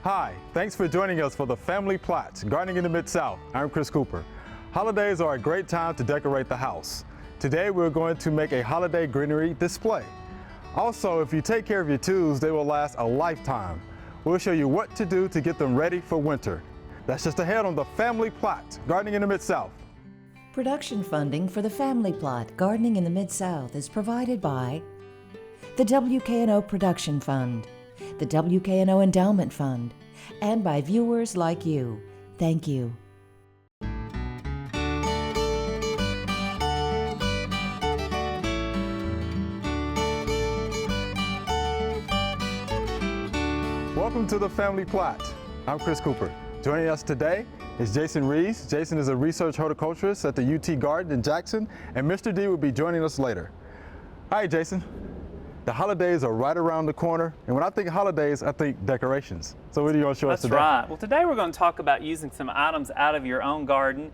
Hi, thanks for joining us for the Family Plot, Gardening in the Mid-South. I'm Chris Cooper. Holidays are a great time to decorate the house. Today we're going to make a holiday greenery display. Also, if you take care of your tools, they will last a lifetime. We'll show you what to do to get them ready for winter. That's just ahead on the Family Plot, Gardening in the Mid-South. Production funding for the Family Plot, Gardening in the Mid-South is provided by the WKNO Production Fund, the WKNO Endowment Fund, and by viewers like you. Thank you. Welcome to the Family Plot. I'm Chris Cooper. Joining us today is Jason Reeves. Jason is a research horticulturist at the UT Garden in Jackson, and Mr. D will be joining us later. All right, Jason. The holidays are right around the corner, and when I think holidays, I think decorations. So what are you going to show us today? That's right. Well, today we're going to talk about using some items out of your own garden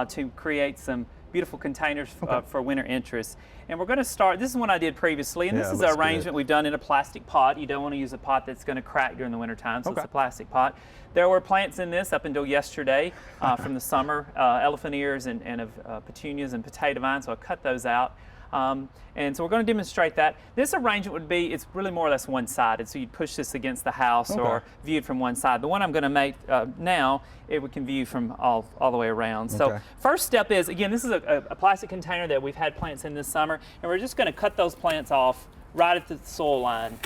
to create some beautiful containers for winter interest. And we're going to start, this is one I did previously, and this is an arrangement we've done in a plastic pot. You don't want to use a pot that's going to crack during the winter time, so it's a plastic pot. There were plants in this up until yesterday from the summer, elephant ears and petunias and potato vines, so I cut those out. And so we're going to demonstrate that. This arrangement would be, it's really more or less one-sided, so you'd push this against the house or viewed from one side. The one I'm going to make now, we can view from all the way around. So first step is, again, this is a plastic container that we've had plants in this summer, and we're just going to cut those plants off right at the soil line.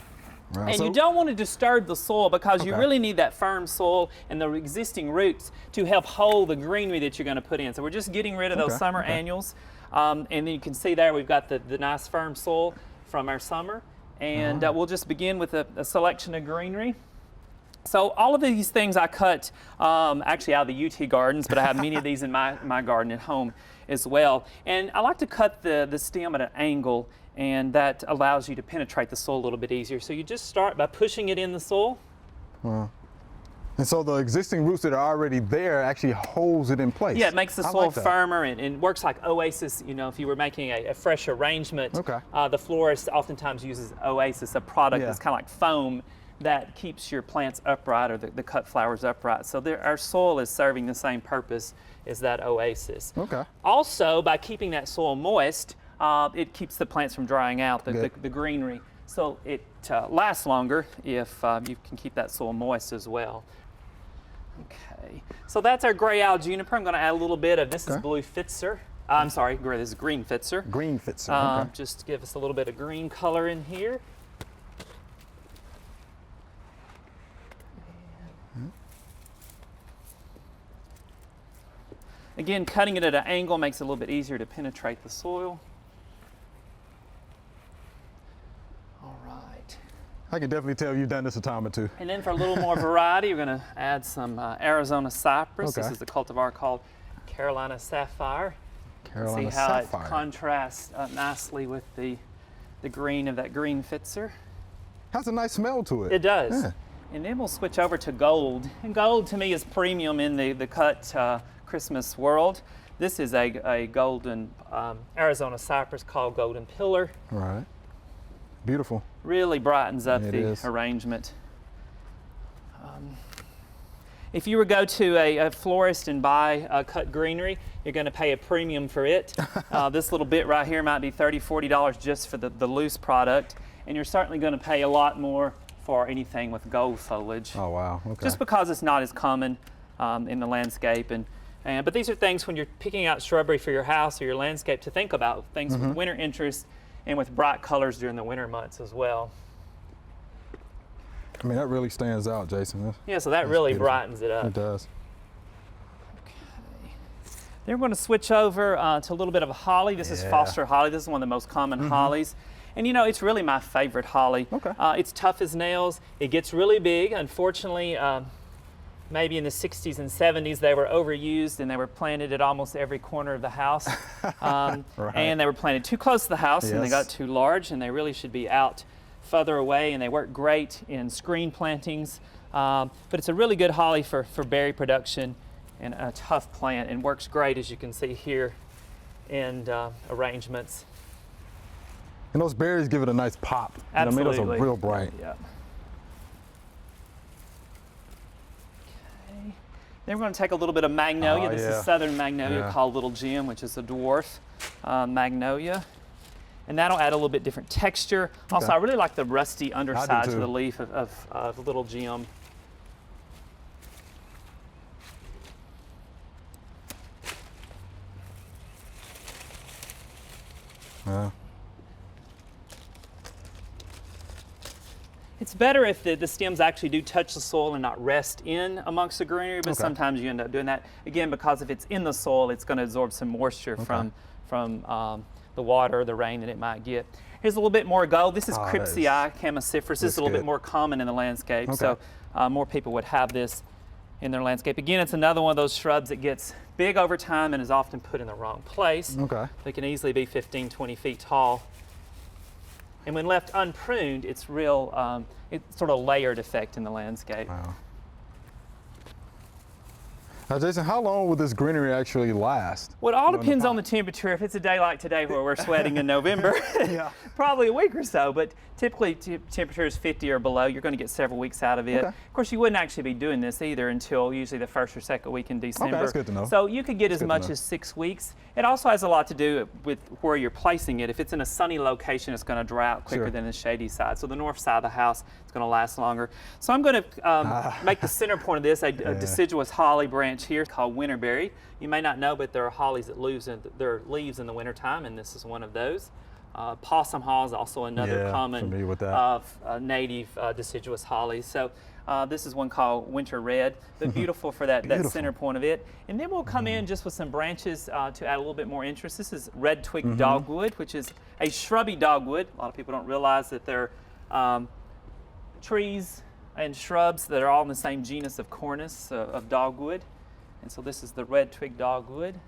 Right. And you don't want to disturb the soil because you really need that firm soil and the existing roots to help hold the greenery that you're going to put in. So we're just getting rid of those summer annuals. And then you can see there we've got the nice firm soil from our summer. And we'll just begin with a selection of greenery. So all of these things I cut actually out of the UT gardens, but I have many of these in my garden at home as well. And I like to cut the stem at an angle, and that allows you to penetrate the soil a little bit easier. So you just start by pushing it in the soil. Wow. And so the existing roots that are already there actually holds it in place. Yeah, it makes the soil firmer and works like Oasis. You know, if you were making a fresh arrangement, the florist oftentimes uses Oasis, a product that's kind of like foam that keeps your plants upright or the cut flowers upright. So our soil is serving the same purpose as that Oasis. Also, by keeping that soil moist, it keeps the plants from drying out, the greenery. So it lasts longer if you can keep that soil moist as well. Okay, so that's our gray owl juniper. I'm going to add a little bit of, this is blue Fitzer. I'm sorry, this is green Fitzer. Green Fitzer, just to give us a little bit of green color in here. Again, cutting it at an angle makes it a little bit easier to penetrate the soil. All right. I can definitely tell you've done this a time or two. And then for a little more variety, we're going to add some Arizona cypress. This is a cultivar called Carolina Sapphire. Carolina See how Sapphire. It contrasts nicely with the green of that green Fitzer. Has a nice smell to it. It does. Yeah. And then we'll switch over to gold. And gold to me is premium in the cut Christmas world. This is a golden Arizona cypress called Golden Pillar. Right. Beautiful. Really brightens up the arrangement. If you were to go to a florist and buy cut greenery, you're going to pay a premium for it. This little bit right here might be $30, $40 just for the loose product, and you're certainly going to pay a lot more for anything with gold foliage. Oh wow! Okay. Just because it's not as common in the landscape, but these are things when you're picking out shrubbery for your house or your landscape to think about things with winter interest and with bright colors during the winter months as well. I mean, that really stands out, Jason. Yeah, so that really brightens it up. It does. Okay. Then we're going to switch over to a little bit of a holly. This is Foster holly. This is one of the most common hollies. And you know, it's really my favorite holly. It's tough as nails. It gets really big. Unfortunately, maybe in the 60s and 70s, they were overused and they were planted at almost every corner of the house. And they were planted too close to the house and they got too large, and they really should be out further away, and they work great in screen plantings. But it's a really good holly for berry production, and a tough plant, and works great, as you can see here, in arrangements. And those berries give it a nice pop. Absolutely. I mean, those are real bright. Yeah. Then we're going to take a little bit of magnolia. This is southern magnolia called Little Jim, which is a dwarf magnolia. And that'll add a little bit different texture. Also, I really like the rusty underside to the leaf of Little Jim. It's better if the stems actually do touch the soil and not rest in amongst the greenery, but sometimes you end up doing that. Again, because if it's in the soil, it's going to absorb some moisture from the water, the rain that it might get. Here's a little bit more gold. This is Cripsii camasiferus. This is a little bit more common in the landscape, so more people would have this in their landscape. Again, it's another one of those shrubs that gets big over time and is often put in the wrong place. They can easily be 15, 20 feet tall. And when left unpruned, it's real, it's sort of layered effect in the landscape. Now, Jason, how long will this greenery actually last? Well, it all depends on the temperature. If it's a day like today where we're sweating in November, probably a week or so, but typically temperature is 50 or below. You're going to get several weeks out of it. Of course, you wouldn't actually be doing this either until usually the first or second week in December. That's good to know. So you could get as much as 6 weeks. It also has a lot to do with where you're placing it. If it's in a sunny location, it's going to dry out quicker than the shady side. So the north side of the house, it's going to last longer. So I'm going to make the center point of this a deciduous holly branch here called winterberry. You may not know, but there are hollies that lose their leaves in the wintertime, and this is one of those. Possum haw is also another common native deciduous holly. So this is one called winter red, but beautiful for that center point of it. And then we'll come in just with some branches to add a little bit more interest. This is red twig dogwood, which is a shrubby dogwood. A lot of people don't realize that they're trees and shrubs that are all in the same genus of Cornus, of dogwood. And so this is the red twig dogwood.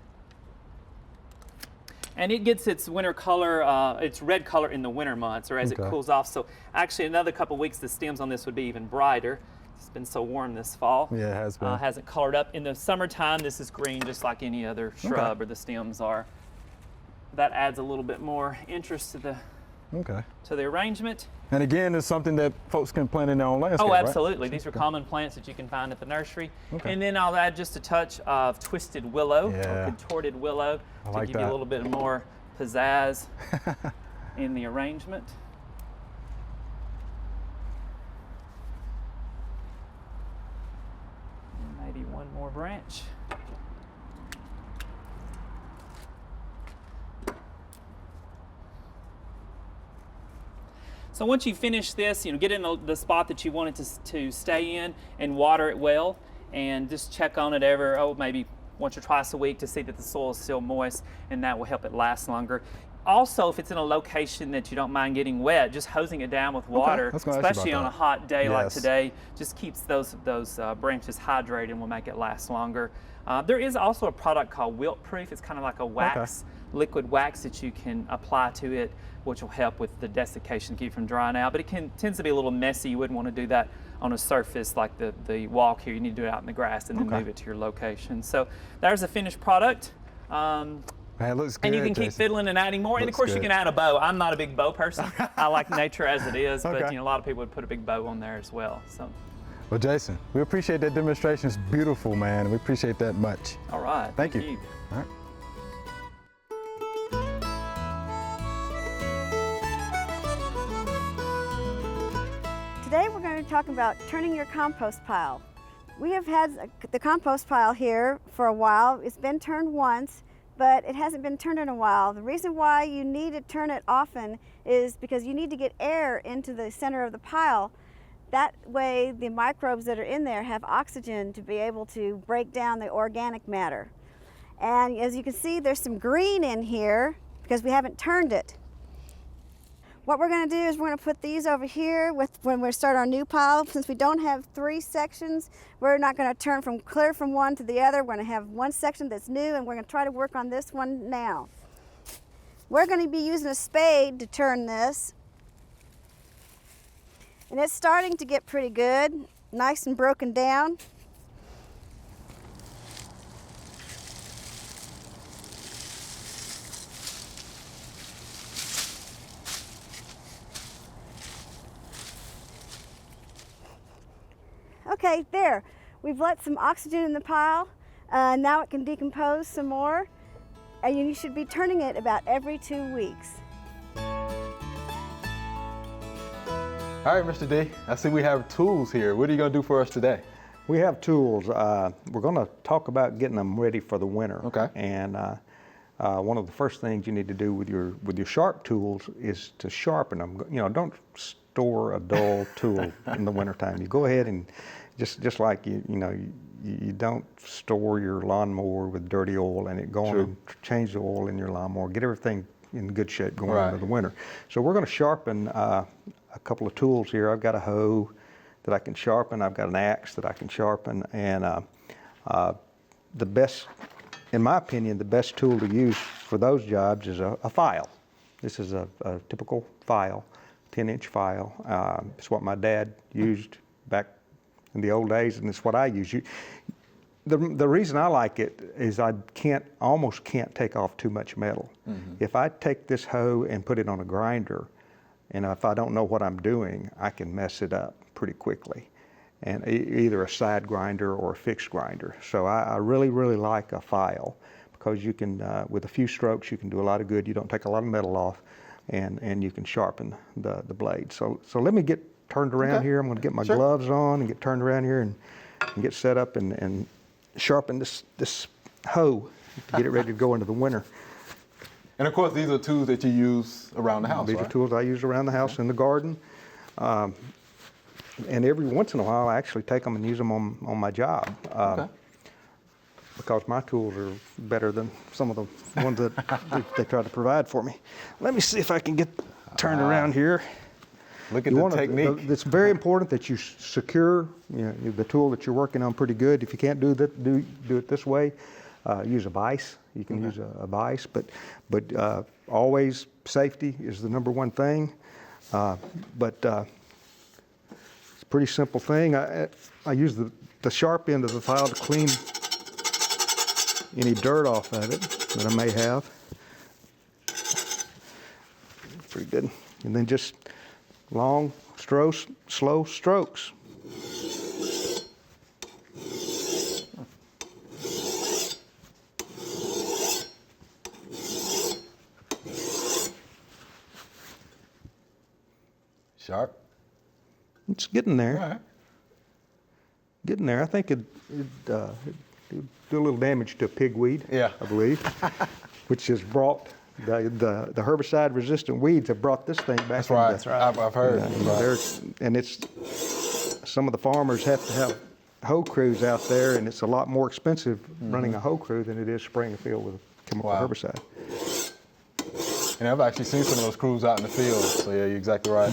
And it gets its winter color, its red color in the winter months, or as it cools off. So actually another couple weeks, the stems on this would be even brighter. It's been so warm this fall. Yeah, it has been. Hasn't colored up. In the summertime, this is green just like any other shrub or the stems are. That adds a little bit more interest to the arrangement. And again, it's something that folks can plant in their own landscape, Oh, absolutely. These are common plants that you can find at the nursery. And then I'll add just a touch of twisted willow or contorted willow to give you a little bit more pizzazz in the arrangement. And maybe one more branch. So once you finish this, get in the spot that you want it to stay in and water it well, and just check on it maybe once or twice a week to see that the soil is still moist, and that will help it last longer. Also, if it's in a location that you don't mind getting wet, just hosing it down with water, especially on a hot day like today, just keeps those branches hydrated and will make it last longer. There is also a product called wilt proof. It's kind of like a wax, liquid wax that you can apply to it, which will help with the desiccation, keep it from drying out. But it tends to be a little messy. You wouldn't want to do that on a surface like the walk here. You need to do it out in the grass and then move it to your location. So there's a finished product. It looks good, and you can keep fiddling and adding more. And of course you can add a bow. I'm not a big bow person. I like nature as it is, but a lot of people would put a big bow on there as well. So. Well, Jason, we appreciate that demonstration. It's beautiful, man. We appreciate that much. All right. Thank you. All right. Today we're going to talk about turning your compost pile. We have had the compost pile here for a while. It's been turned once, but it hasn't been turned in a while. The reason why you need to turn it often is because you need to get air into the center of the pile. That way the microbes that are in there have oxygen to be able to break down the organic matter. And as you can see, there's some green in here because we haven't turned it. What we're going to do is we're going to put these over here when we start our new pile. Since we don't have 3 sections, we're not going to turn clear from one to the other. We're going to have one section that's new, and we're going to try to work on this one now. We're going to be using a spade to turn this. And it's starting to get pretty good, nice and broken down. Okay, there. We've let some oxygen in the pile. Now it can decompose some more. And you should be turning it about every 2 weeks. All right, Mr. D, I see we have tools here. What are you going to do for us today? We have tools. We're going to talk about getting them ready for the winter. Okay. And one of the first things you need to do with your sharp tools is to sharpen them. You know, don't store a dull tool in the wintertime. You go ahead and just like you don't store your lawnmower with dirty oil and it going and change the oil in your lawnmower. Get everything in good shape going into the winter. So we're going to sharpen a couple of tools here. I've got a hoe that I can sharpen. I've got an axe that I can sharpen. And the best, in my opinion, the best tool to use for those jobs is a file. This is a typical file, 10-inch file. It's what my dad used back in the old days, and it's what I use. The reason I like it is I almost can't take off too much metal. Mm-hmm. If I take this hoe and put it on a grinder, and if I don't know what I'm doing, I can mess it up pretty quickly. And either a side grinder or a fixed grinder. So I really, really like a file because you can, with a few strokes, you can do a lot of good. You don't take a lot of metal off, and you can sharpen the blade. So let me get turned around here. I'm going to get my gloves on and get turned around here and get set up and sharpen this hoe to get it ready to go into the winter. And of course, these are tools that you use around the house, These are tools I use around the house in the garden. And every once in a while, I actually take them and use them on my job. Because my tools are better than some of the ones that they try to provide for me. Let me see if I can get turned around here. Look at the technique. It's very important that you secure the tool that you're working on pretty good. If you can't do it this way, use a vise. You can use a vise, but always safety is the number one thing. But it's a pretty simple thing. I use the sharp end of the file to clean any dirt off of it that I may have. Pretty good. And then just long, slow strokes. Sharp. It's getting there. All right. Getting there. I think it'd do a little damage to pigweed. Yeah. I believe, which has brought the herbicide-resistant weeds have brought this thing back. That's right. That's right. I've heard. And it's some of the farmers have to have hoe crews out there, and it's a lot more expensive running a hoe crew than it is spraying a field with a chemical herbicide. And I've actually seen some of those crews out in the field. So yeah, you're exactly right.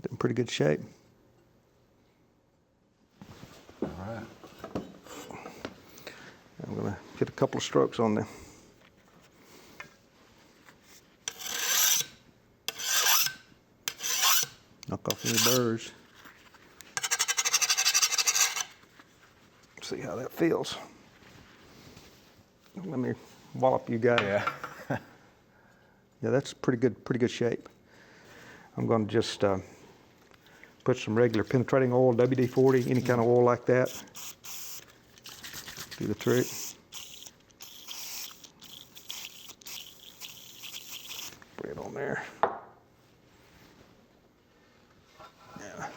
In pretty good shape. All right. I'm going to get a couple of strokes on them. Knock off any burrs. See how that feels. Let me wallop you guys. Yeah. Yeah, that's pretty good shape. I'm going to just put some regular penetrating oil, WD-40, any kind of oil like that. Do the trick. Put it on there. Yeah.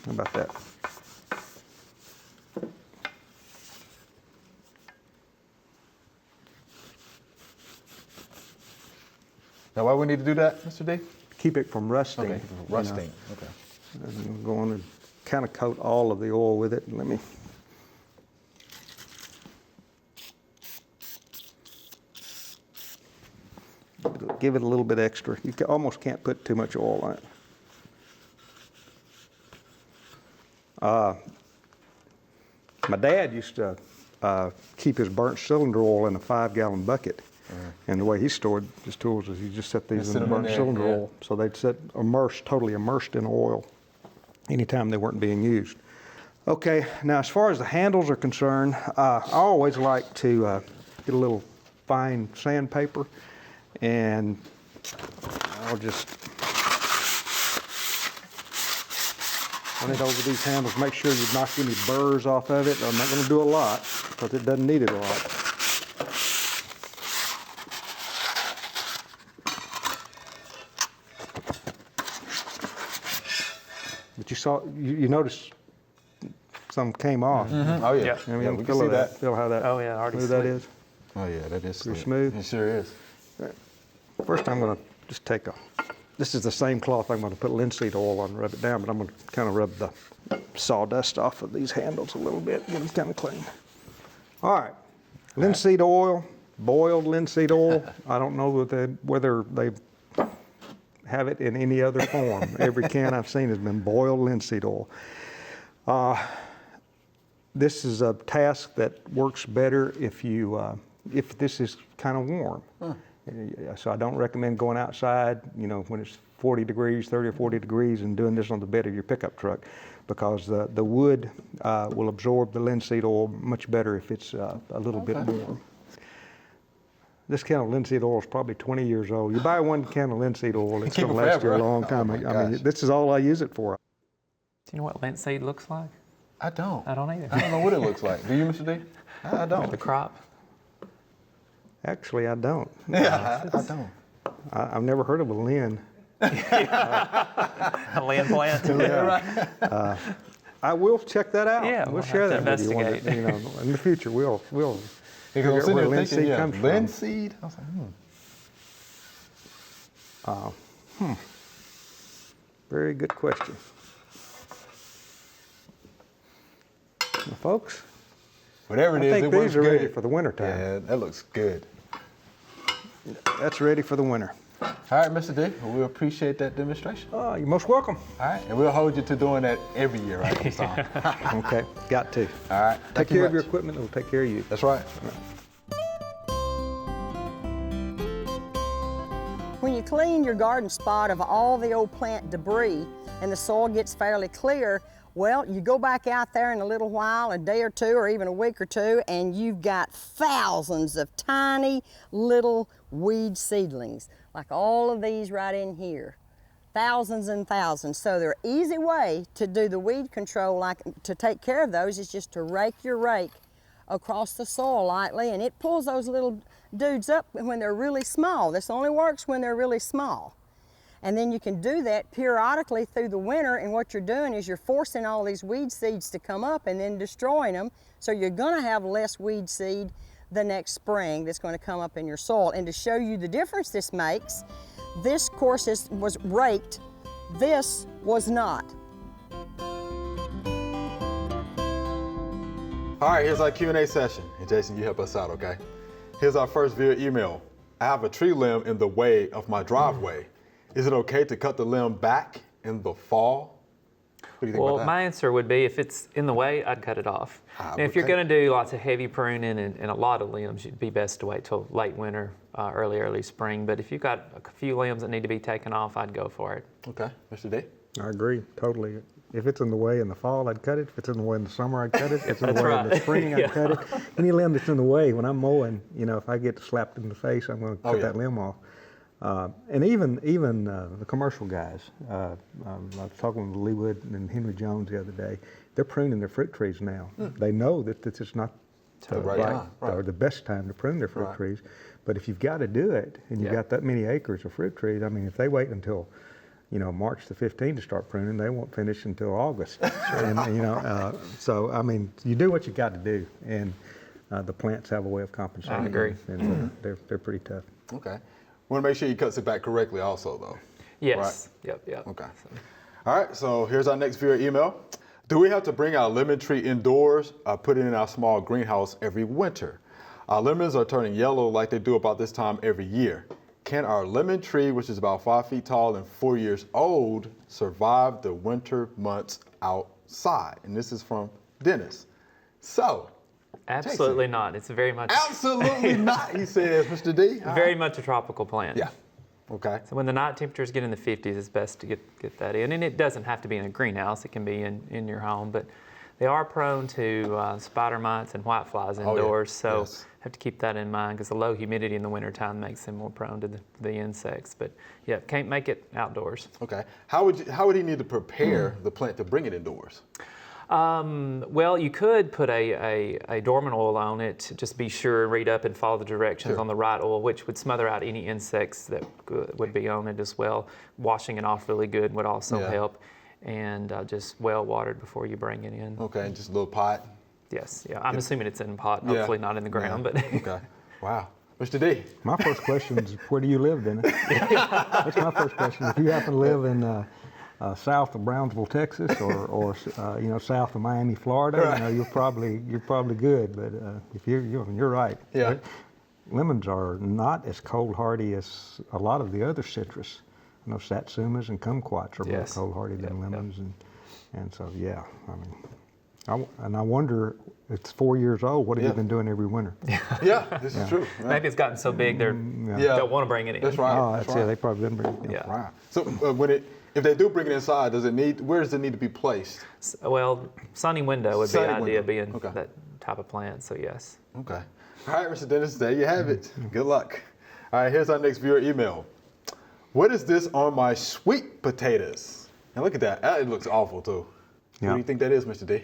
How about that? Now, why we need to do that, Mr. D? Keep it from rusting. Okay, rusting. Okay. I'm going to kind of coat all of the oil with it. Let me. Give it a little bit extra. You almost can't put too much oil on it. My dad used to keep his burnt cylinder oil in a 5-gallon bucket. And the way he stored his tools is he just set these in the burnt cylinder oil. So they'd sit totally immersed in oil anytime they weren't being used. Okay, now as far as the handles are concerned, I always like to get a little fine sandpaper, and I'll just run it over these handles. Make sure you knock any burrs off of it. I'm not going to do a lot because it doesn't need it a lot. But you noticed some came off. Mm-hmm. Oh yeah. Yeah. I mean, Yeah, we can see that. Feel how that, Oh, yeah, already smooth that slick. is. Oh yeah, that is Pretty slick. smooth. It sure is. First, I'm going to just take this is the same cloth I'm going to put linseed oil on and rub it down, but I'm going to kind of rub the sawdust off of these handles a little bit, get them kind of clean. All right, linseed oil, boiled linseed oil. I don't know whether they have it in any other form. Every can I've seen has been boiled linseed oil. This is a task that works better if this is kind of warm. So I don't recommend going outside, when it's 40 degrees, 30 or 40 degrees, and doing this on the bed of your pickup truck, because the wood will absorb the linseed oil much better if it's a little bit warm. This can of linseed oil is probably 20 years old. You buy one can of linseed oil, it's going to last you a long time. I mean, this is all I use it for. Do you know what linseed looks like? I don't. I don't either. I don't know what it looks like. Do you, Mr. D? I don't. The crop? Actually, I don't. Yeah, I don't. I've never heard of a lin. A land plant? Yeah. I will check that out. Yeah, we'll share that with you. In the future, we'll Because I'm sitting there thinking, comes from. linseed? I was like, Very good question. Now, folks, whatever it is, I think it these works are good. ready for the winter time. Yeah, that looks good. That's ready for the winter. All right, Mr. D, we appreciate that demonstration. You're most welcome. All right, and we'll hold you to doing that every year, right? This time. Okay, got to. All right, Take thank you care of your much. equipment, and we'll take care of you. That's right. When you clean your garden spot of all the old plant debris and the soil gets fairly clear, well, you go back out there in a little while, a day or two or even a week or two, and you've got thousands of tiny little weed seedlings, like all of these right in here. Thousands and thousands. So the easy way to do the weed control, like to take care of those, is just to rake your rake across the soil lightly, and it pulls those little dudes up when they're really small. This only works when they're really small. And then you can do that periodically through the winter, and what you're doing is you're forcing all these weed seeds to come up and then destroying them, so you're gonna have less weed seed the next spring that's gonna come up in your soil. And to show you the difference this makes, this course was raked, this was not. All right, here's our Q&A session. And Jason, you help us out, okay? Here's our first viewer email. I have a tree limb in the way of my driveway. Is it okay to cut the limb back in the fall? What do you think about that? My answer would be, if it's in the way, I'd cut it off. And if you're okay. going to do lots of heavy pruning and a lot of limbs, it'd be best to wait till late winter, early spring. But if you've got a few limbs that need to be taken off, I'd go for it. Okay, Mr. D? I agree, totally. If it's in the way in the fall, I'd cut it. If it's in the way in the summer, I'd cut it. If it's in the way in the spring, I'd cut it. Any limb that's in the way, when I'm mowing, if I get slapped in the face, I'm going to cut that limb off. And even the commercial guys, I was talking with Lee Wood and Henry Jones the other day, they're pruning their fruit trees now. They know that this is not the right or the best time to prune their fruit trees, but if you've got to do it, and you've got that many acres of fruit trees, I mean, if they wait until March the 15th to start pruning, they won't finish until August. And, so, I mean, you do what you got to do, and the plants have a way of compensating. I agree. And they're pretty tough. Okay. Want to make sure he cuts it back correctly also, though. Yes. Right? Yep. Okay. All right, so here's our next viewer email. Do we have to bring our lemon tree indoors or put it in our small greenhouse every winter? Our lemons are turning yellow like they do about this time every year. Can our lemon tree, which is about 5 feet tall and 4 years old, survive the winter months outside? And this is from Dennis. So, Absolutely Jason. not. It's very much Absolutely not, he says, Mr. D. very much a tropical plant. Yeah. Okay. So when the night temperatures get in the 50s, it's best to get that in. And it doesn't have to be in a greenhouse. It can be in your home. But they are prone to spider mites and whiteflies indoors, so Yes. have to keep that in mind because the low humidity in the wintertime makes them more prone to the insects. But yeah, can't make it outdoors. Okay. How would he need to prepare the plant to bring it indoors? Well, you could put a dormant oil on it to just be sure and read up and follow the directions on the right oil, which would smother out any insects that would be on it as well. Washing it off really good would also help, and just well watered before you bring it in. Okay, and just a little pot. Yes, yeah. I'm assuming it's in a pot, hopefully not in the ground, but. Okay. Wow. Mr. D. My first question is, where do you live, Dennis? That's my first question. If you happen to live in south of Brownsville, Texas, or south of Miami, Florida, you're probably good. But if you're right. Yeah. Lemons are not as cold hardy as a lot of the other citrus. I know satsumas and kumquats are more cold hardy than lemons, and so yeah. I wonder, it's 4 years old. What have you been doing every winter? Yeah, this is true. Yeah. Maybe it's gotten so big they don't want to bring it in. That's right. Oh, that's it. They probably didn't bring it. Yeah. Wow. So if they do bring it inside, where does it need to be placed? Well, sunny window would be Sunny idea window. being Okay. that type of plant. So yes. Okay. All right, Mr. Dennis, there you have it. Good luck. All right, here's our next viewer email. What is this on my sweet potatoes? And look at that. It looks awful too. Yeah. What do you think that is, Mr. D?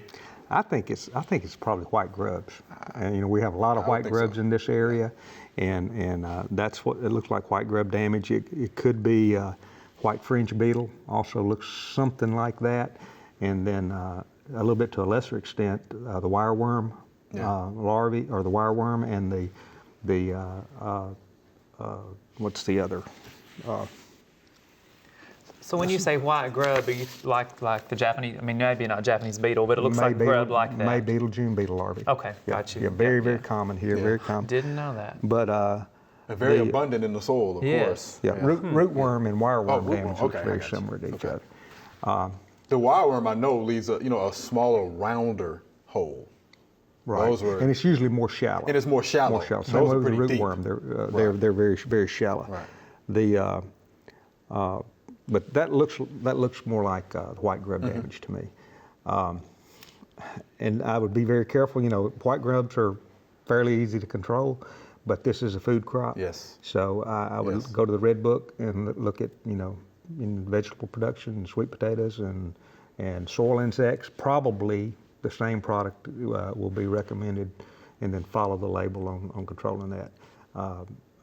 I think it's probably white grubs. And, we have a lot of white grubs in this area, and that's what it looks like, white grub damage. It could be white fringe beetle, also looks something like that, and then a little bit to a lesser extent the wireworm larvae, or the wireworm, and the what's the other? So when you say white grub, are you like the Japanese? I mean, maybe not Japanese beetle, but it looks like grub like that. May beetle, June beetle larvae. Okay, Yeah, got you. Yeah, very common here, very common. Didn't know that. But Very abundant in the soil, of course. yeah, rootworm and wireworm rootworm. damage looks Okay, I very got you. similar to each Okay. other. The wireworm, I know, leaves a smaller, rounder hole. Right, Those were, and it's usually more shallow. and it's more shallow. More shallow. Those Same are with the pretty deep. rootworm. They're very shallow. Right. But that looks more like white grub damage to me. And I would be very careful. White grubs are fairly easy to control, but this is a food crop. Yes. So I would go to the Red Book and look at in vegetable production, sweet potatoes and soil insects. Probably the same product will be recommended, and then follow the label on controlling that.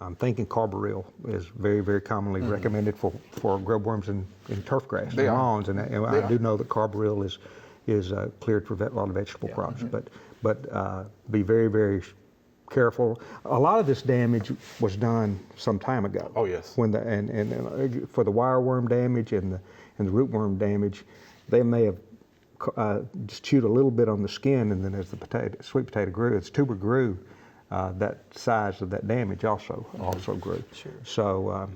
I'm thinking carbaryl is very commonly recommended for grubworms in turf grass and lawns, and I do know that carbaryl is cleared for a lot of vegetable crops. But be very careful. A lot of this damage was done some time ago. Oh yes. When and for the wireworm damage and the rootworm damage, they may have just chewed a little bit on the skin, and then as the sweet potato grew, its tuber grew, that size of that damage also grew. Sure. So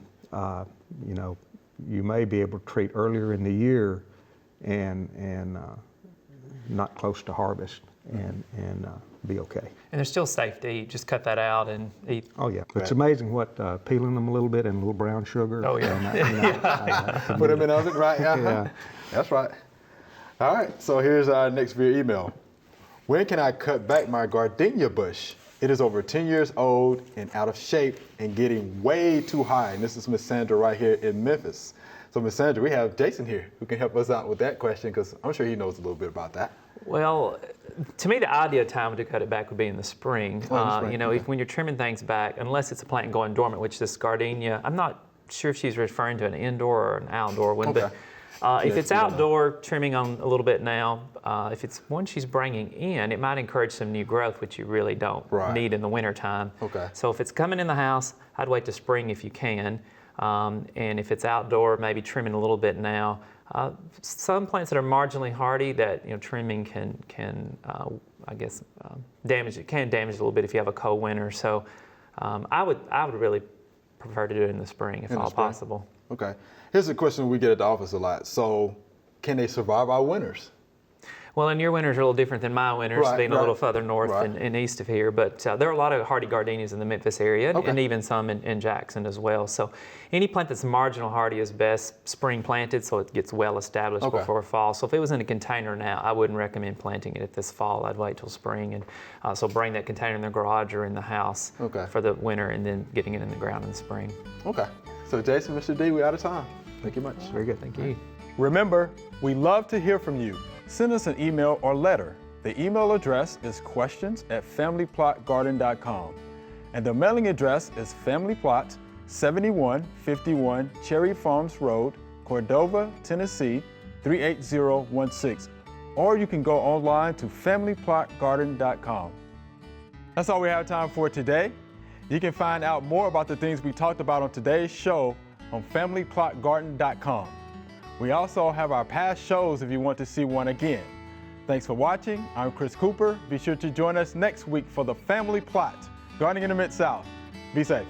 you may be able to treat earlier in the year, and not close to harvest, and be okay. And they're still safe to eat. Just cut that out and eat. Oh yeah, it's amazing what peeling them a little bit and a little brown sugar. Oh yeah. Put them in the oven, right? Yeah. That's right. All right, so here's our next viewer email. When can I cut back my gardenia bush? It is over 10 years old and out of shape and getting way too high. And this is Miss Sandra right here in Memphis. So Miss Sandra, we have Jason here who can help us out with that question, because I'm sure he knows a little bit about that. Well, to me, the ideal time to cut it back would be in the spring. When you're trimming things back, unless it's a plant going dormant, which this gardenia, I'm not sure if she's referring to an indoor or an outdoor one, but if it's outdoor, trimming on a little bit now. If it's one she's bringing in, it might encourage some new growth, which you really don't need in the wintertime. Okay. So if it's coming in the house, I'd wait to spring if you can. And if it's outdoor, maybe trimming a little bit now. Some plants that are marginally hardy, that trimming can damage. It can damage a little bit if you have a cold winter. So I would really prefer to do it in the spring if all possible. Okay. Here's a question we get at the office a lot. So can they survive our winters? Well, and your winters are a little different than my winters, Right, being a right. little further north Right. and east of here. But there are a lot of hardy gardenias in the Memphis area, Okay. and even some in Jackson as well. So any plant that's marginal hardy is best spring planted, so it gets well established Okay. before fall. So if it was in a container now, I wouldn't recommend planting it this fall. I'd wait till spring, and so bring that container in the garage or in the house Okay. for the winter, and then getting it in the ground in the spring. Okay. So Jason, Mr. D, we're out of time. Thank you much. Very good, thank you. Remember, we love to hear from you. Send us an email or letter. The email address is questions@familyplotgarden.com. And the mailing address is Family Plot, 7151 Cherry Farms Road, Cordova, Tennessee, 38016. Or you can go online to familyplotgarden.com. That's all we have time for today. You can find out more about the things we talked about on today's show on familyplotgarden.com. We also have our past shows if you want to see one again. Thanks for watching. I'm Chris Cooper. Be sure to join us next week for the Family Plot, Gardening in the Mid-South. Be safe.